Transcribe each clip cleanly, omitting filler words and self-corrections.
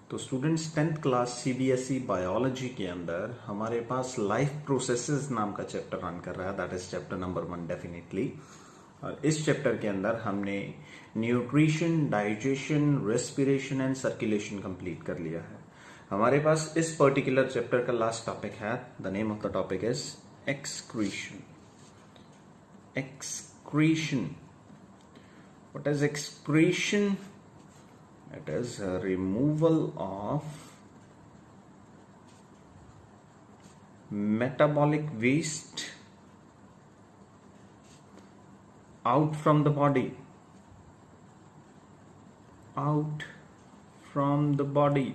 तो students 10th class CBSE biology के अंदर हमारे पास लाइफ प्रोसेसेस नाम का चैप्टर रन कर रहा है, that is chapter number 1 definitely. और इस चैप्टर के अंदर हमने nutrition, digestion, respiration and circulation complete कर लिया है। हमारे पास इस पर्टिकुलर चैप्टर का लास्ट टॉपिक है, the name of the topic is excretion. Excretion, what is excretion? It is a removal of metabolic waste out from the body, out from the body।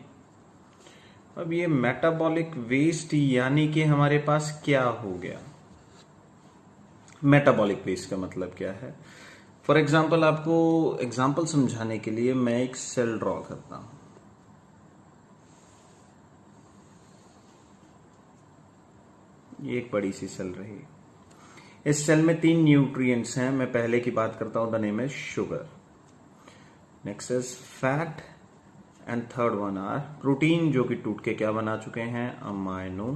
अब ये metabolic waste यानी कि हमारे पास क्या हो गया? मेटाबॉलिक वेस्ट का मतलब क्या है? फॉर एग्जाम्पल, आपको एग्जाम्पल समझाने के लिए मैं एक सेल ड्रॉ करता हूं। ये एक बड़ी सी सेल रही। इस सेल में 3 न्यूट्रिएंट्स हैं। मैं पहले की बात करता हूं, the name is sugar, next is fat and third one are protein, जो कि टूट के क्या बना चुके हैं? Amino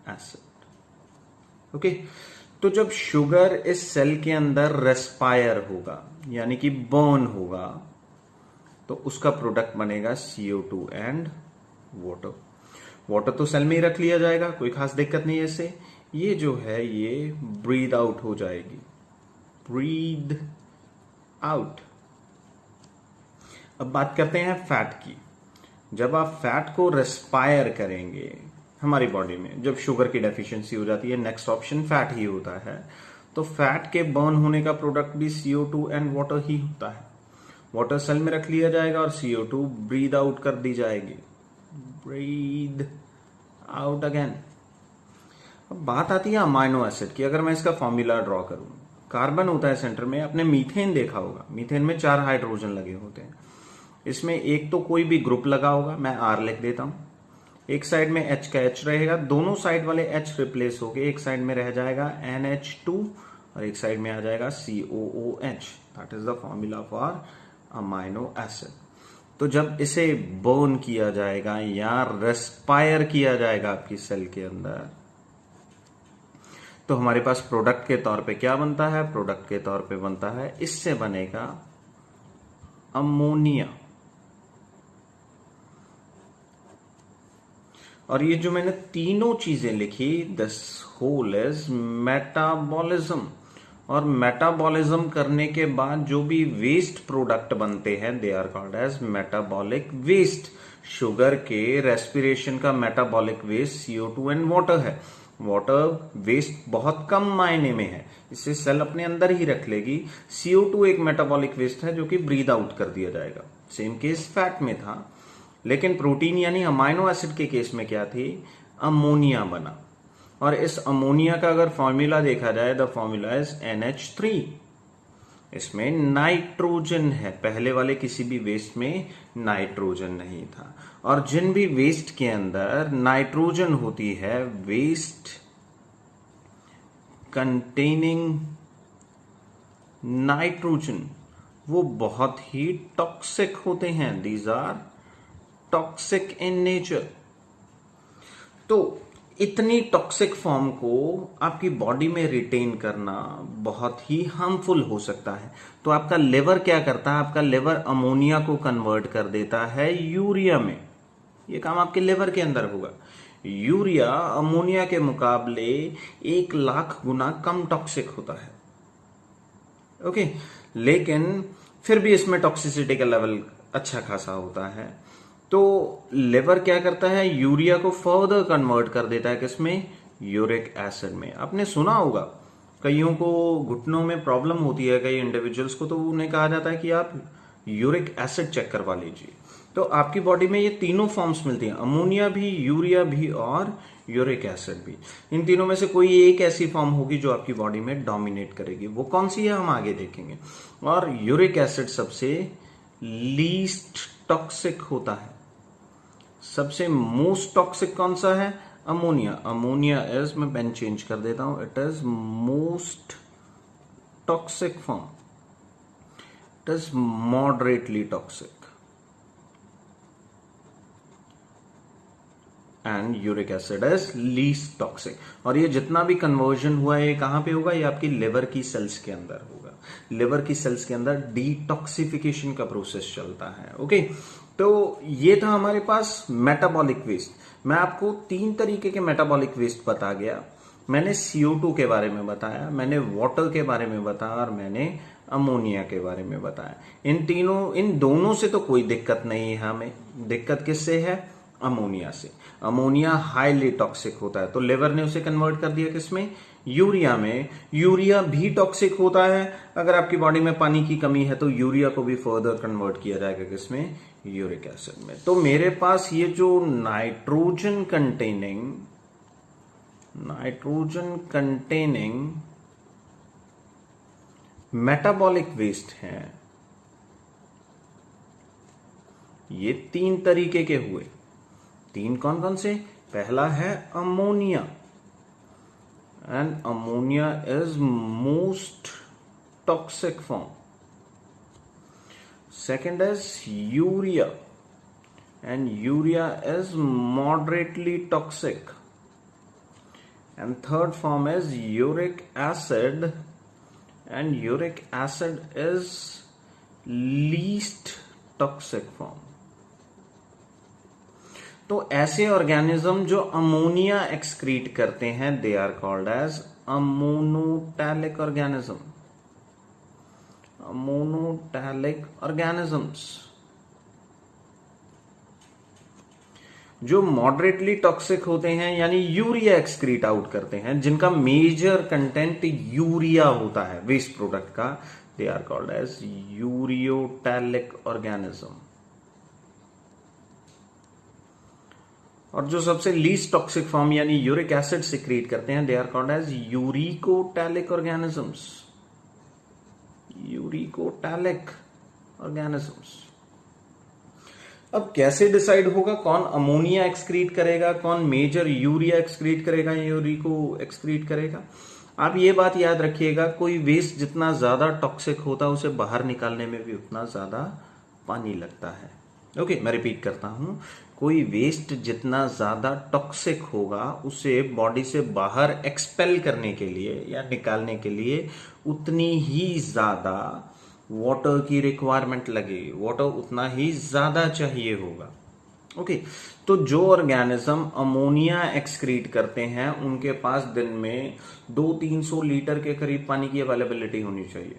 acid. ओके, तो जब शुगर इस सेल के अंदर रेस्पायर होगा यानी कि बर्न होगा, तो उसका प्रोडक्ट बनेगा CO2 एंड वाटर। वाटर तो सेल में ही रख लिया जाएगा, कोई खास दिक्कत नहीं है इससे। ये जो है ये ब्रीद आउट हो जाएगी, ब्रीद आउट। अब बात करते हैं फैट की। जब आप फैट को रेस्पायर करेंगे हमारी बॉडी में, जब शुगर की डेफिशिएंसी हो जाती है, नेक्स्ट ऑप्शन फैट ही होता है, तो फैट के बर्न होने का प्रोडक्ट भी CO2 एंड वाटर ही होता है। वाटर सेल में रख लिया जाएगा और CO2 ब्रीद आउट कर दी जाएगी, ब्रीद आउट अगेन। अब बात आती है अमाइनो एसिड की। अगर मैं इसका फॉर्मूला ड्रॉ करूं, कार्बन होता है सेंटर में। आपने मीथेन देखा होगा, मीथेन में 4 हाइड्रोजन लगे होते हैं। इसमें एक तो कोई भी ग्रुप लगा होगा, मैं R लिख देता हूं। एक साइड में H का H रहेगा, दोनों साइड वाले H रिप्लेस हो गए, एक साइड में रह जाएगा NH2 और एक साइड में आ जाएगा COOH। That is the formula for amino acid. तो जब इसे बर्न किया जाएगा या रेस्पायर किया जाएगा आपकी सेल के अंदर, तो हमारे पास प्रोडक्ट के तौर पे क्या बनता है? प्रोडक्ट के तौर पे बनता है, इससे बनेगा अमोनिया। और ये जो मैंने तीनों चीजें लिखी, दिस होल इज मेटाबॉलिज्म। और मेटाबॉलिज्म करने के बाद जो भी वेस्ट प्रोडक्ट बनते हैं, they are called as metabolic waste. Sugar के रेस्पिरेशन का metabolic waste CO2 and water है। वाटर वेस्ट बहुत कम मायने में है, इसे सेल अपने अंदर ही रख लेगी। CO2 एक मेटाबॉलिक वेस्ट है जो कि ब्रीद आउट कर दिया जाएगा। सेम केस फैट में था, लेकिन प्रोटीन यानी अमाइनो एसिड के केस में क्या थी? अमोनिया बना। और इस अमोनिया का अगर फॉर्मूला देखा जाए, द फॉर्मूला इज NH3। इसमें नाइट्रोजन है, पहले वाले किसी भी वेस्ट में नाइट्रोजन नहीं था। और जिन भी वेस्ट के अंदर नाइट्रोजन होती है, वेस्ट कंटेनिंग नाइट्रोजन, वो बहुत ही टॉक्सिक होते हैं। These are toxic in nature. तो इतनी टॉक्सिक फॉर्म को आपकी बॉडी में रिटेन करना बहुत ही हार्मफुल हो सकता है। तो आपका लिवर क्या करता है? आपका लिवर अमोनिया को कन्वर्ट कर देता है यूरिया में। ये काम आपके लिवर के अंदर होगा। यूरिया अमोनिया के मुकाबले 1,00,000 गुना कम टॉक्सिक होता है। ओके, लेकिन फिर भी इसमें टॉक्सिसिटी का लेवल अच्छा खासा होता है। तो लिवर क्या करता है? यूरिया को फर्दर कन्वर्ट कर देता है, किसमें? यूरिक एसिड में। आपने सुना होगा कईयों को घुटनों में प्रॉब्लम होती है, कई इंडिविजुअल्स को, तो उन्हें कहा जाता है कि आप यूरिक एसिड चेक करवा लीजिए। तो आपकी बॉडी में ये तीनों फॉर्म्स मिलती हैं, अमोनिया भी, यूरिया भी और यूरिक एसिड भी। इन तीनों में से कोई एक ऐसी फॉर्म होगी जो आपकी बॉडी में डोमिनेट करेगी। वो कौन सी है हम आगे देखेंगे। और यूरिक एसिड सबसे लीस्ट टॉक्सिक होता है। सबसे मोस्ट टॉक्सिक कौन सा है? अमोनिया। अमोनिया इज, मैं पेन चेंज कर देता हूं, it is most toxic form, it is moderately toxic. And uric acid is least toxic. और ये जितना भी कन्वर्जन हुआ है ये कहां पे होगा? ये आपकी लिवर की सेल्स के अंदर होगा। लिवर की सेल्स के अंदर डिटॉक्सिफिकेशन का प्रोसेस चलता है। ओके, तो ये था हमारे पास मेटाबॉलिक वेस्ट। मैं आपको 3 तरीके के मेटाबॉलिक वेस्ट बता गया। मैंने CO2 के बारे में बताया, मैंने वाटर के बारे में बताया और मैंने अमोनिया के बारे में बताया। इन दोनों से तो कोई दिक्कत नहीं है हमें। दिक्कत किससे है? अमोनिया से। अमोनिया हाईली टॉक्सिक होता है, तो लिवर ने उसे कन्वर्ट कर दिया किसमें? यूरिया में। यूरिया भी टॉक्सिक होता है। अगर आपकी बॉडी में पानी की कमी है तो यूरिया को भी फर्दर कन्वर्ट किया जाएगा किसमें? यूरिक एसिड में। तो मेरे पास ये जो नाइट्रोजन कंटेनिंग मेटाबॉलिक वेस्ट है, ये 3 तरीके के हुए। 3 कौन कौन से? पहला है ammonia, and ammonia is most toxic form. Second is urea, and urea is moderately toxic. And third form is uric acid, and uric acid is least toxic form। तो ऐसे ऑर्गेनिज्म जो अमोनिया एक्सक्रीट करते हैं they are called as ammonotelic organism. Ammonotelic organisms. जो moderately toxic होते हैं यानी urea excrete out करते हैं, जिनका मेजर कंटेंट यूरिया होता है वेस्ट प्रोडक्ट का, they are called as ureotelic organism. और जो सबसे लीस्ट टॉक्सिक फॉर्म यानी यूरिक एसिड सिक्रीट करते हैं, they are called as uricotelic organisms. Uricotelic organisms. अब कैसे डिसाइड होगा कौन अमोनिया एक्सक्रीट करेगा, कौन मेजर यूरिया एक्सक्रीट करेगा, यूरिको एक्सक्रीट करेगा? आप ये बात याद रखिएगा, कोई वेस्ट जितना ज्यादा टॉक्सिक होता है उसे बाहर निकालने में भी उतना ज्यादा पानी लगता है। ओके, मैं रिपीट करता हूं, कोई वेस्ट जितना ज्यादा टॉक्सिक होगा उसे बॉडी से बाहर एक्सपेल करने के लिए या निकालने के लिए उतनी ही ज्यादा वाटर की रिक्वायरमेंट लगेगी, वाटर उतना ही ज्यादा चाहिए होगा। ओके, तो जो ऑर्गेनिज्म अमोनिया एक्सक्रीट करते हैं उनके पास दिन में 200-300 लीटर के करीब पानी की अवेलेबिलिटी होनी चाहिए।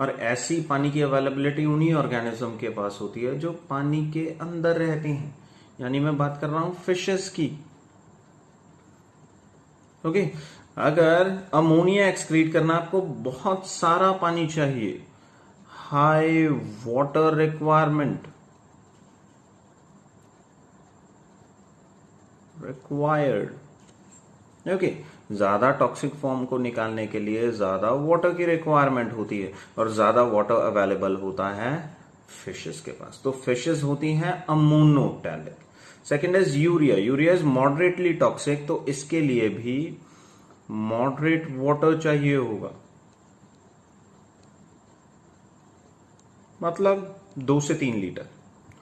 और ऐसी पानी की अवेलेबिलिटी उन्हीं ऑर्गेनिज्म के पास होती है जो पानी के अंदर रहते हैं, यानी मैं बात कर रहा हूं फिशेस की। ओके, अगर अमोनिया एक्सक्रीट करना आपको बहुत सारा पानी चाहिए, high water requirement required. Okay, ज्यादा टॉक्सिक फॉर्म को निकालने के लिए ज्यादा वाटर की रिक्वायरमेंट होती है और ज्यादा वाटर अवेलेबल होता है फिशेस के पास। तो फिशेस होती हैं ammonotelic. Second is urea. Urea is moderately toxic, तो इसके लिए भी मॉडरेट वाटर चाहिए होगा, मतलब 2 से 3 लीटर।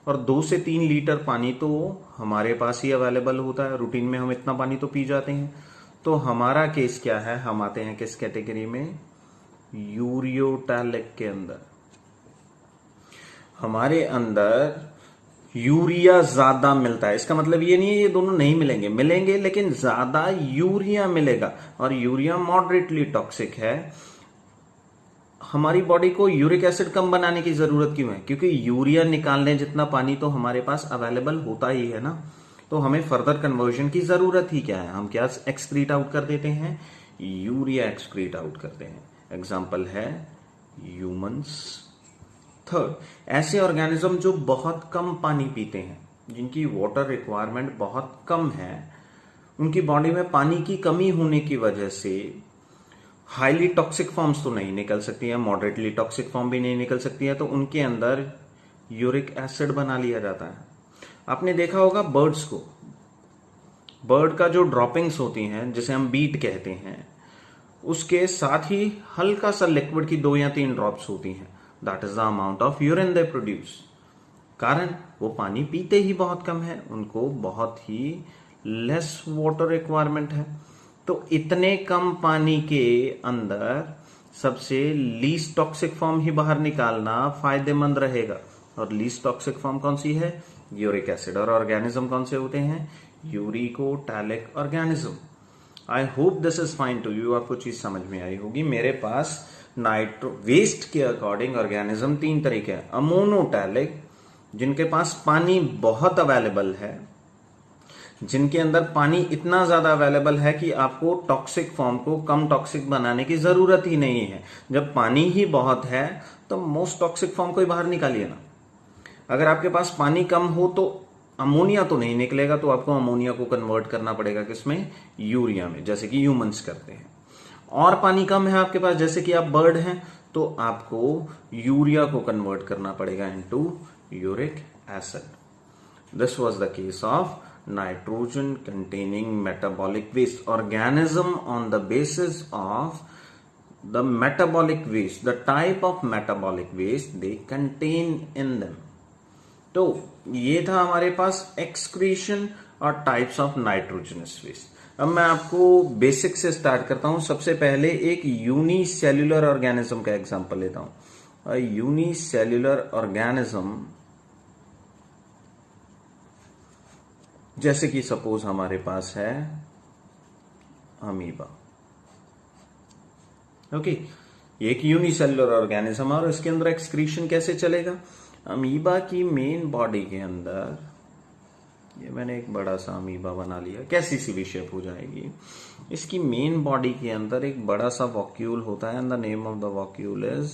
और 2 से 3 लीटर पानी तो हमारे पास ही अवेलेबल होता है, रूटीन में हम इतना पानी तो पी जाते हैं। तो हमारा केस क्या है, हम आते हैं किस कैटेगरी में? यूरियोटैलिक के अंदर। हमारे अंदर यूरिया ज्यादा मिलता है। इसका मतलब ये नहीं है ये दोनों नहीं मिलेंगे, मिलेंगे, लेकिन ज्यादा यूरिया मिलेगा। और यूरिया मॉडरेटली टॉक्सिक है। हमारी बॉडी को यूरिक एसिड कम बनाने की जरूरत क्यों है? क्योंकि यूरिया निकालने जितना पानी तो हमारे पास अवेलेबल होता ही है ना, तो हमें फर्दर कन्वर्जन की जरूरत ही क्या है? हम क्या एक्सक्रीट आउट कर देते हैं? यूरिया एक्सक्रीट आउट करते हैं। एग्जाम्पल है ह्यूमंस। थर्ड, ऐसे ऑर्गेनिज्म जो बहुत कम पानी पीते हैं, जिनकी वाटर रिक्वायरमेंट बहुत कम है, उनकी बॉडी में पानी की कमी होने की वजह से हाईली टॉक्सिक फॉर्म्स तो नहीं निकल सकती है, मॉडरेटली टॉक्सिक फॉर्म भी नहीं निकल सकती है, तो उनके अंदर यूरिक एसिड बना लिया जाता है। आपने देखा होगा बर्ड्स को, बर्ड का जो ड्रॉपिंग्स होती हैं जिसे हम बीट कहते हैं, उसके साथ ही हल्का सा लिक्विड की 2 या 3 ड्रॉप्स होती हैं। That is the amount of urine they produce. कारण वो पानी पीते ही बहुत कम है, उनको बहुत ही लेस वाटर रिक्वायरमेंट है। तो इतने कम पानी के अंदर सबसे लीस्ट टॉक्सिक फॉर्म ही बाहर निकालना फायदेमंद रहेगा। और लीस्ट टॉक्सिक फॉर्म कौन सी है? Uric acid. और ऑर्गेनिज्म कौन से होते हैं? Uricotelic organism. I hope this is fine to you. आपको चीज समझ में आई होगी। मेरे पास वेस्ट के अकॉर्डिंग ऑर्गेनिज्म तीन तरीके हैं। अमोनोटैलिक, जिनके पास पानी बहुत अवेलेबल है, जिनके अंदर पानी इतना ज्यादा अवेलेबल है कि आपको टॉक्सिक फॉर्म को कम टॉक्सिक बनाने की जरूरत ही नहीं है। जब पानी ही बहुत है तो मोस्ट टॉक्सिक फॉर्म को ही बाहर निकालिए ना। अगर आपके पास पानी कम हो तो अमोनिया तो नहीं निकलेगा, तो आपको अमोनिया को कन्वर्ट करना पड़ेगा किसमें? यूरिया में, जैसे कि ह्यूमंस करते हैं। और पानी कम है आपके पास, जैसे कि आप बर्ड हैं, तो आपको यूरिया को कन्वर्ट करना पड़ेगा into uric acid. This was the case of nitrogen containing metabolic waste. Organism on the basis of the metabolic waste, the type of metabolic waste they contain in them. तो ये था हमारे पास excretion और types of nitrogenous waste. अब मैं आपको basic से start करता हूं। सबसे पहले एक यूनिसेल्युलर ऑर्गेनिज्म का एग्जांपल लेता हूं। यूनिसेल्युलर ऑर्गेनिज्म, जैसे कि सपोज हमारे पास है अमीबा। ओके, ये एक यूनिसेल्युलर ऑर्गेनिज्म है और इसके अंदर एक्सक्रीशन कैसे चलेगा? अमीबा की मेन बॉडी के अंदर, ये मैंने एक बड़ा सा अमीबा बना लिया, कैसी सी भी शेप हो जाएगी। इसकी मेन बॉडी के अंदर एक बड़ा सा वॉक्यूल होता है and the name of the vacuole is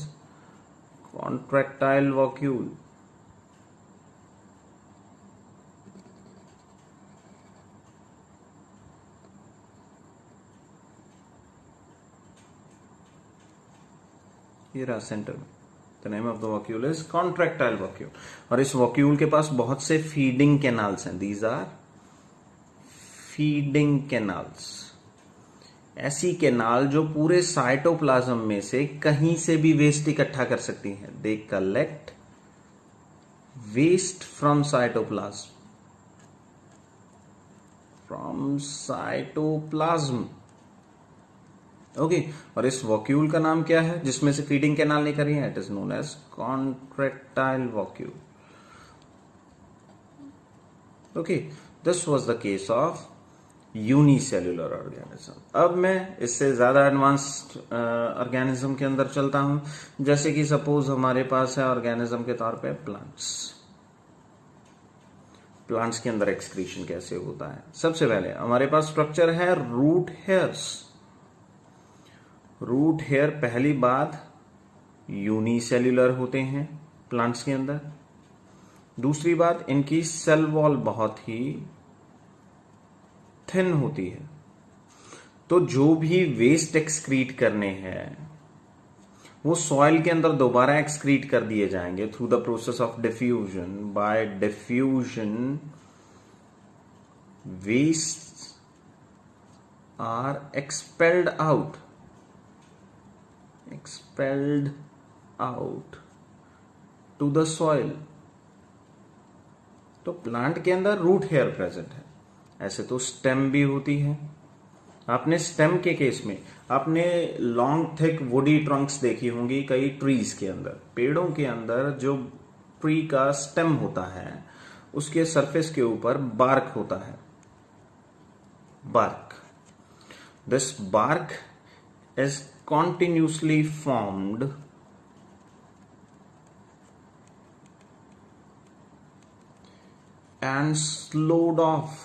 contractile vacuole. ये रहा सेंटर में। The name of the vacuole is contractile vacuole. और इस वॉक्यूल के पास बहुत से फीडिंग कैनाल्स हैं। These are feeding canals. ऐसी कैनाल जो पूरे साइटोप्लाज्म में से कहीं से भी वेस्ट इकट्ठा कर सकती हैं। They collect waste from cytoplasm, from cytoplasm. Okay, और इस वॉक्यूल का नाम क्या है जिसमें से फीडिंग कैनाल निकल रही है? It is known as contractile vacuole. Okay, this was the case of unicellular organism. अब मैं इससे ज्यादा एडवांस्ड ऑर्गेनिज्म के अंदर चलता हूं, जैसे कि सपोज हमारे पास है ऑर्गेनिज्म के तौर पे प्लांट्स। प्लांट्स के अंदर एक्सक्रीशन कैसे होता है? सबसे पहले हमारे पास स्ट्रक्चर है रूट हेयर्स। रूट हेयर पहली बात यूनिसेल्युलर होते हैं प्लांट्स के अंदर। दूसरी बात, इनकी सेल वॉल बहुत ही थिन होती है। तो जो भी वेस्ट एक्सक्रीट करने हैं वो सॉइल के अंदर दोबारा एक्सक्रीट कर दिए जाएंगे through the process of diffusion. By diffusion waste are expelled out to the soil। तो प्लांट के अंदर रूट हेयर प्रेजेंट है। ऐसे तो स्टेम भी होती है। आपने स्टेम के केस में आपने लॉन्ग थिक वुडी ट्रंक्स देखी होंगी कई ट्रीज के अंदर। पेड़ों के अंदर जो ट्री का स्टेम होता है उसके सरफेस के ऊपर बार्क होता है। Bark, this bark is continuously formed and slowed off।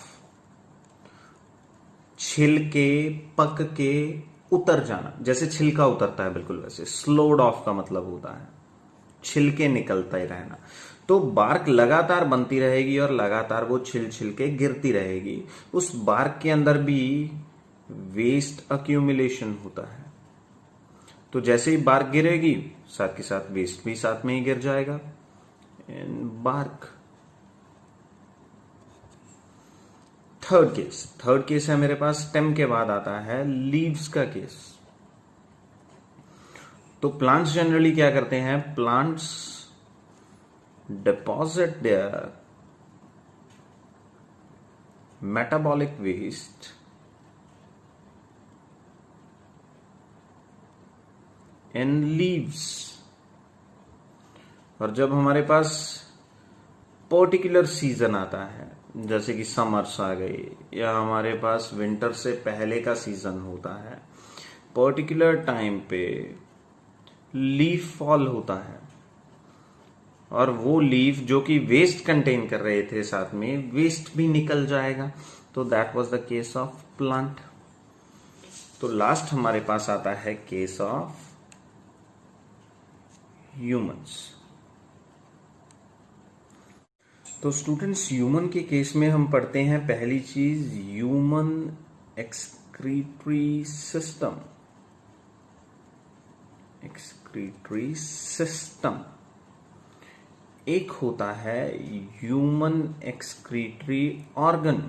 छिलके पक के उतर जाना, जैसे छिलका उतरता है बिल्कुल वैसे स्लोड ऑफ का मतलब होता है छिलके निकलता ही रहना। तो बार्क लगातार बनती रहेगी और लगातार वो छिल छिल के गिरती रहेगी। उस बार्क के अंदर भी वेस्ट अक्यूमुलेशन होता है। तो जैसे ही बार्क गिरेगी साथ के साथ वेस्ट भी साथ में ही गिर जाएगा इन बार्क। थर्ड केस है मेरे पास स्टेम के बाद आता है लीव्स का केस। तो प्लांट्स जनरली क्या करते हैं? Plants deposit their metabolic waste in leaves। और जब हमारे पास पर्टिकुलर सीजन आता है, जैसे कि समर्स आ गई, या हमारे पास विंटर से पहले का सीजन होता है, पर्टिकुलर टाइम पे लीफ फॉल होता है, और वो लीफ जो कि वेस्ट कंटेन कर रहे थे साथ में, वेस्ट भी निकल जाएगा। तो that was the case of plant. तो लास्ट हमारे पास आता है केस ऑफ ह्यूमंस। तो स्टूडेंट्स, ह्यूमन के केस में हम पढ़ते हैं पहली चीज human excretory system. Excretory system एक होता है ह्यूमन एक्सक्रीटरी ऑर्गन।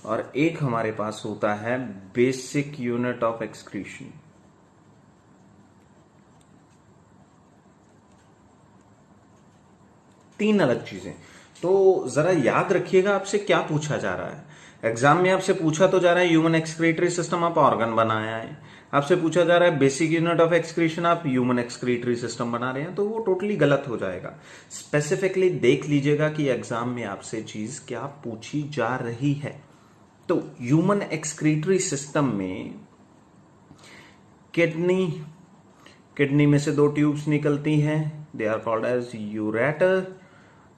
और एक हमारे पास होता है बेसिक यूनिट ऑफ एक्सक्रीशन। तीन अलग चीजें। तो जरा याद रखिएगा आपसे क्या पूछा जा रहा है। एग्जाम में आपसे पूछा तो जा रहा है ह्यूमन एक्सक्रीटरी सिस्टम, आप ऑर्गन बनाया है। आपसे पूछा जा रहा है बेसिक यूनिट ऑफ एक्सक्रीशन, आप ह्यूमन एक्सक्रीटरी सिस्टम बना रहे हैं, तो वो टोटली गलत हो जाएगा। स्पेसिफिकली देख लीजिएगा कि एग्जाम में आपसे चीज क्या पूछी जा रही है। तो ह्यूमन एक्सक्रीटरी सिस्टम में किडनी में से दो ट्यूब्स निकलती हैं, they are called as ureter.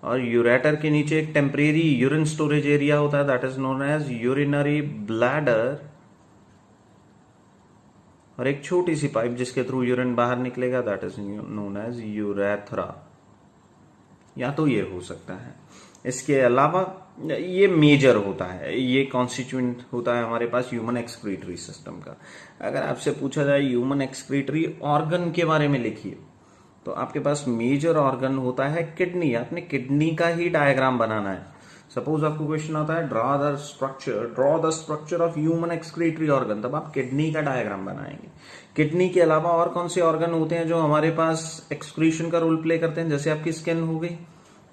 और यूरेटर के नीचे एक टेम्परेरी यूरिन स्टोरेज एरिया होता है, that is known as urinary bladder. और एक छोटी सी पाइप जिसके थ्रू यूरिन बाहर निकलेगा, that is known as urethra. या तो ये हो सकता है। इसके अलावा ये मेजर होता है, ये कॉन्स्टिट्यूएंट होता है हमारे पास ह्यूमन एक्सक्रीटरी सिस्टम का। अगर आपसे पूछा जाए ह्यूमन एक्सक्रीटरी ऑर्गन के बारे में लिखिए, तो आपके पास मेजर ऑर्गन होता है किडनी। आपने किडनी का ही डायग्राम बनाना है। सपोज आपको क्वेश्चन आता है draw the structure of human excretory organ, तब आप किडनी का डायग्राम बनाएंगे। किडनी के अलावा और कौन से ऑर्गन होते हैं जो हमारे पास एक्सक्रीशन का रोल प्ले करते हैं? जैसे आपकी स्किन हो गई,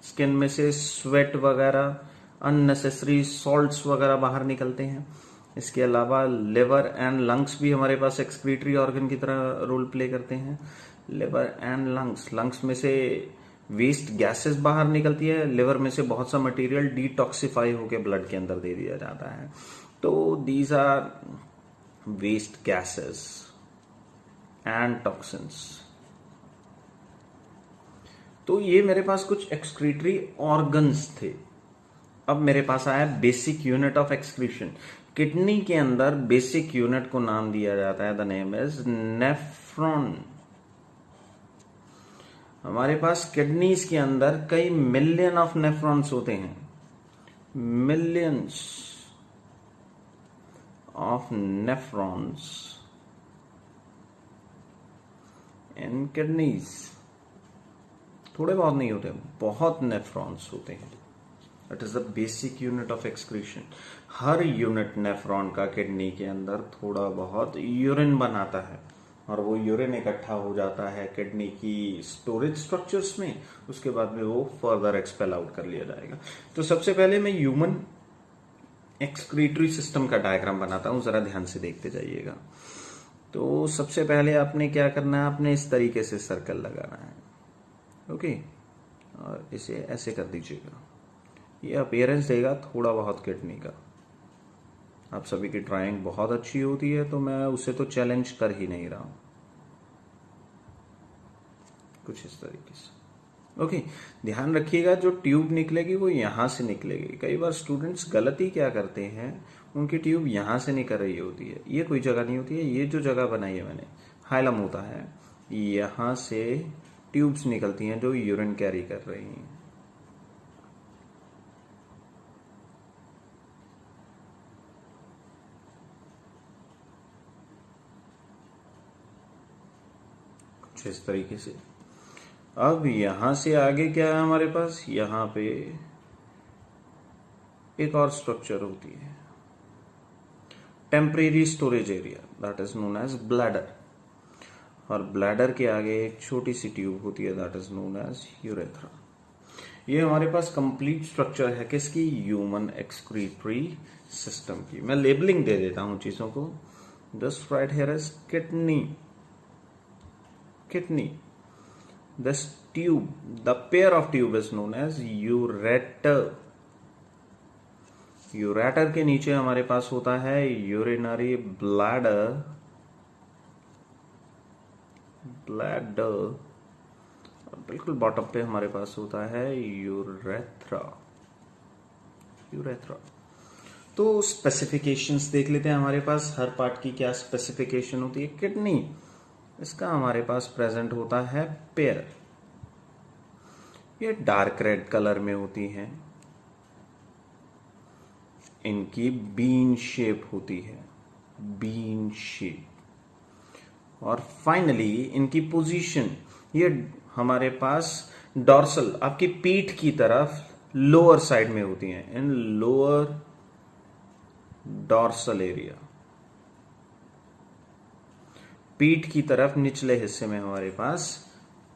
स्किन में से स्वेट वगैरह, अननेसेसरी सॉल्ट्स वगैरह बाहर निकलते हैं। इसके अलावा लिवर एंड लंग्स भी हमारे पास एक्सक्रीटरी ऑर्गन की तरह रोल प्ले करते हैं। लिवर एंड लंग्स में से वेस्ट गैसेस बाहर निकलती है। लिवर में से बहुत सा मटेरियल डिटॉक्सिफाई होकर ब्लड के अंदर दे दिया जाता है। तो these are waste gases and toxins. तो ये मेरे पास कुछ एक्सक्रीटरी ऑर्गन्स थे। अब मेरे पास आया basic unit of excretion. Kidney के अंदर बेसिक यूनिट को नाम दिया जाता है, द नेम इज नेफ्रॉन। हमारे पास किडनीज के अंदर कई मिलियन ऑफ नेफ्रॉन्स होते हैं, millions of nephrons in kidneys. थोड़े बहुत नहीं होते, बहुत नेफ्रॉन्स होते हैं। That is the basic unit of excretion. Her unit nephron का किडनी के अंदर थोड़ा बहुत यूरिन बनाता है, और वो यूरिन इकट्ठा हो जाता है किडनी की स्टोरेज स्ट्रक्चर्स में। उसके बाद में वो फर्दर एक्सपेल आउट कर लिया जाएगा। तो सबसे पहले मैं ह्यूमन एक्सक्रीटरी सिस्टम का डायग्राम बनाता हूं, जरा ध्यान से देखते जाइएगा। तो सबसे पहले आपने क्या करना है, आपने इस तरीके से सर्कल लगाना है, ओके। और इसे ऐसे कर दीजिएगा। ये अपीयरेंस देगा थोड़ा बहुत किडनी का। आप सभी की ड्राइंग बहुत अच्छी होती है, तो मैं उसे तो चैलेंज कर ही नहीं रहा हूं। कुछ इस तरीके से, ओके। ध्यान रखिएगा, जो ट्यूब निकलेगी वो यहां से निकलेगी। कई बार स्टूडेंट्स गलती क्या करते हैं, उनकी ट्यूब यहां से निकल रही होती है, ये कोई जगह नहीं होती है। ये जो जगह बनाई है मैंने, हाइलम होता है, यहां से ट्यूब्स निकलती हैं जो यूरिन कैरी कर रही हैं। कुछ इस तरीके से। अब यहां से आगे क्या है हमारे पास, यहां पे एक और स्ट्रक्चर होती है, temporary storage area, that is known as bladder. और ब्लैडर के आगे एक छोटी सी ट्यूब होती है, that is known as urethra. ये हमारे पास कंप्लीट स्ट्रक्चर है किसकी? ह्यूमन एक्सक्रीटरी सिस्टम की। मैं लेबलिंग दे देता हूं चीजों को। This right here is kidney, kidney. This tube, the pair of tube is known as ureter. Ureter के नीचे हमारे पास होता है यूरिनरी ब्लैडर, ब्लैडर, और बिल्कुल बॉटम पे हमारे पास होता है यूरेथ्रा, यूरेथ्रा। तो स्पेसिफिकेशंस देख लेते हैं हमारे पास हर पार्ट की क्या स्पेसिफिकेशन होती है। किडनी, इसका हमारे पास प्रेजेंट होता है पेयर, ये डार्क रेड कलर में होती हैं, इनकी बीन शेप होती है, बीन शेप। और फाइनली इनकी पोजीशन, ये हमारे पास डॉर्सल, आपकी पीठ की तरफ लोअर साइड में होती हैं, इन लोअर डॉर्सल एरिया, पीठ की तरफ निचले हिस्से में हमारे पास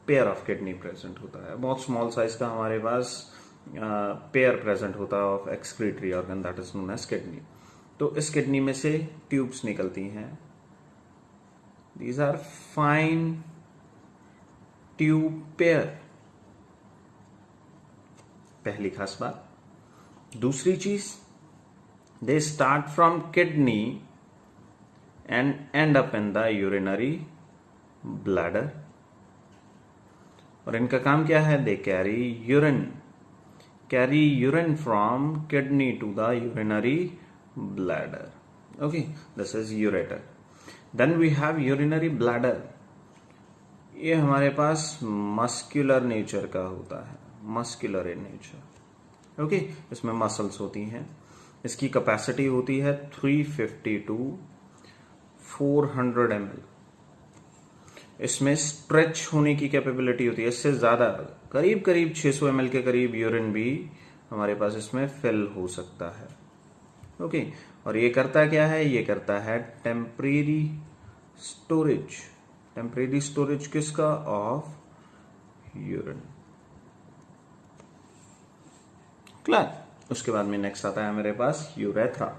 पेयर ऑफ किडनी प्रेजेंट होता है। बहुत स्मॉल साइज का हमारे पास पेयर प्रेजेंट होता है of excretory organ, that is known as kidney. तो इस किडनी में से ट्यूब्स निकलती हैं, these are fine tube pair, पहली खास बात। दूसरी चीज, they start from kidney and end up in the urinary bladder. और इनका काम क्या है? दे carry urine from kidney to the urinary bladder. Okay, this is ureter. Then we have urinary bladder. ये हमारे पास मस्कुलर नेचर का होता है, मस्कुलर इन नेचर। ओके, इसमें मसल्स होती हैं, इसकी कैपेसिटी होती है 350 to 400 ml। इसमें स्ट्रेच होने की कैपेबिलिटी होती है, इससे ज्यादा, करीब करीब 600 ml के करीब यूरिन भी हमारे पास इसमें फिल हो सकता है। ओके, और ये करता क्या है? ये करता है टेम्परेरी स्टोरेज। टेम्परेरी स्टोरेज किसका? Of urine. क्लियर? उसके बाद में नेक्स्ट आता है मेरे पास यूरेथ्रा।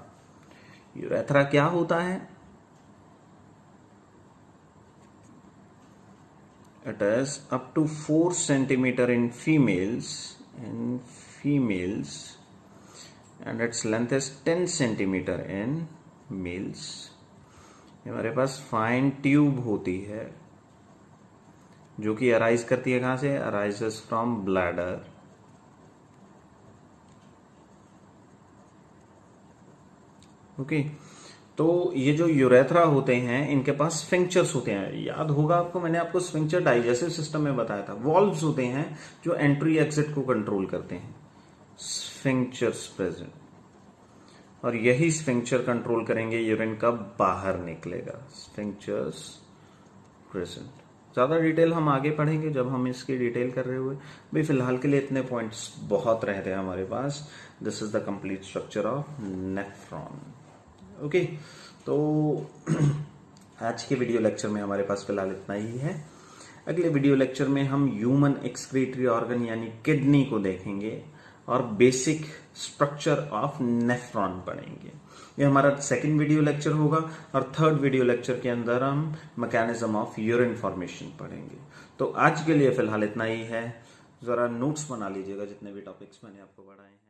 यूरेथ्रा क्या होता है? It is up to 4 centimeter in females, and its length is 10 centimeter in males. ये हमारे पास फाइन ट्यूब होती है जो कि अराइज करती है कहां से? Arises from bladder. ओके, तो ये जो यूरेथ्रा होते हैं इनके पास स्फिंक्चर्स होते हैं। याद होगा आपको, मैंने आपको स्फिंक्चर डाइजेस्टिव सिस्टम में बताया था। वॉल्व्स होते हैं जो एंट्री एग्जिट को कंट्रोल करते हैं, स्फिंक्चर्स प्रेजेंट, और यही स्फिंक्चर कंट्रोल करेंगे यूरिन कब बाहर निकलेगा। स्फिंक्चर्स प्रेजेंट। ज्यादा डिटेल हम आगे पढ़ेंगे जब हम इसकी डिटेल कर रहे हुए। भाई फिलहाल के लिए इतने पॉइंट्स बहुत रहते हैं हमारे पास। This is the complete structure of nephron. Okay, तो आज के वीडियो लेक्चर में हमारे पास फिलहाल इतना ही है। अगले वीडियो लेक्चर में हम ह्यूमन एक्सक्रीटरी ऑर्गन यानी किडनी को देखेंगे और बेसिक स्ट्रक्चर ऑफ नेफ्रॉन पढ़ेंगे। ये हमारा सेकंड वीडियो लेक्चर होगा, और थर्ड वीडियो लेक्चर के अंदर हम मैकेनिज्म ऑफ यूरिन फॉर्मेशन पढ़ेंगे। तो आज के लिए फिलहाल इतना ही है। जरा नोट्स बना लीजिएगा जितने भी टॉपिक्स मैंने आपको पढ़ाए हैं।